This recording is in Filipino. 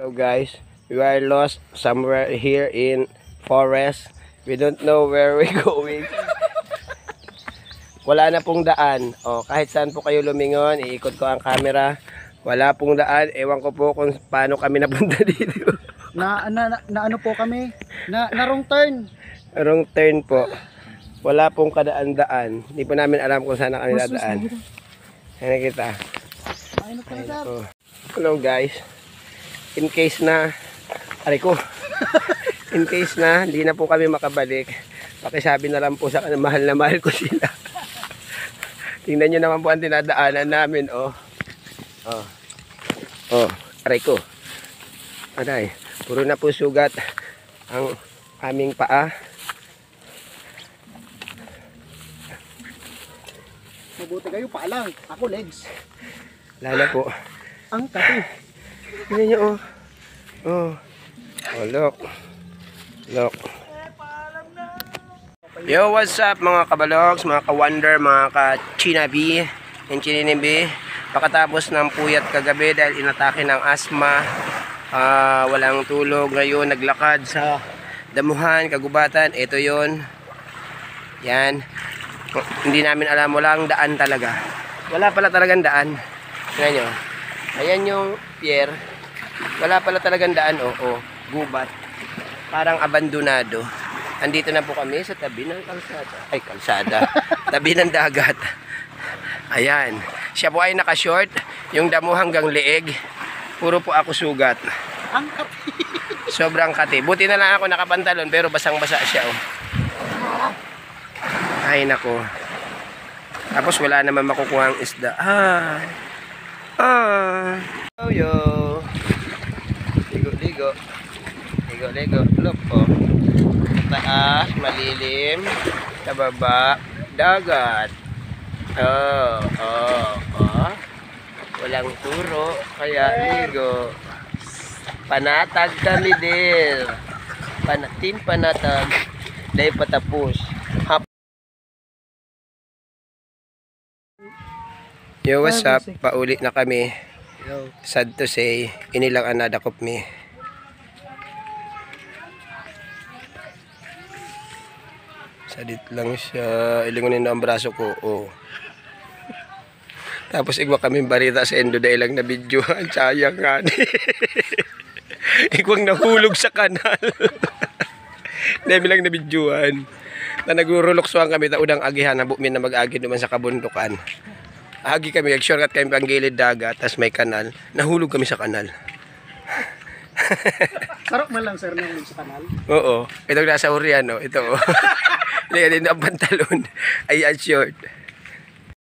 So guys, we are lost somewhere here in forest. We don't know where we're going. Wala na pong daan. O, kahit saan po kayo lumingon, iikot ko ang camera. Wala pong daan. Ewan ko po kung paano kami napunta dito. Na ano po kami? Na wrong turn. Wrong turn po. Wala pong kadaan-daan. Hindi po namin alam kung saan na kami dadaan. Ayan kita. Hello guys. In case na in case na hindi na po kami makabalik, pakisabi na lang po sa kanila, mahal na mahal ko sila. Tingnan nyo naman po ang dinadaanan namin. Aray ko. Aray, puro na po sugat ang aming paa. Mabuti kayo paa lang, ako legs. Lala po. Ang kati. Tingnan nyo look. Yo, what's up mga kabalogs, mga ka-wonder, mga ka-chinabi and chininibi. Pagkatapos ng puyat kagabi dahil inatake ng asma, walang tulog, ngayon naglakad sa damuhan, kagubatan. Ito yon. Yan. Hindi namin alam, walang daan talaga. Wala pala talagang daan. Tingnan nyo. Ayan yung pier. Wala pala talagang daan. Gubat. Parang abandonado. Andito na po kami sa tabi ng kalsada. Ay, kalsada. Tabi ng dagat. Ayan. Siya po ay naka-short. Yung damo hanggang leeg. Puro po ako sugat. Ang kati. Sobrang kati. Buti na lang ako nakapantalon pero basang-basa siya. Ay, nako. Tapos wala naman makukuha ang isda. Yo. Ligo. Look po. Taas, malilim. Sa baba, dagat. Walang turo, kaya ligo. Panatag kami din. Team panatag. Dahil patapos. Yo, what's up? Paulit na kami. Sad to say, inilang anadakop me. Sadit lang siya. Ilingunin na ang braso ko. Tapos igwa kami barita sa endo dahil lang na videohan. Sayang nga. Igwang nahulog sa kanal. Dahil lang na videohan. Na naguruloksuhan kami. Taudang agihan. Nabumin na mag-agi naman sa kabundukan. Agi kami. Nag-shortcut kami pang gilid dagat. Tapos may kanal. Nahulog kami sa kanal. Sarap man lang sir nahulog sa kanal. Oo. Ito nasa hurian. Ito. Hindi ang pantalon. Ay, short.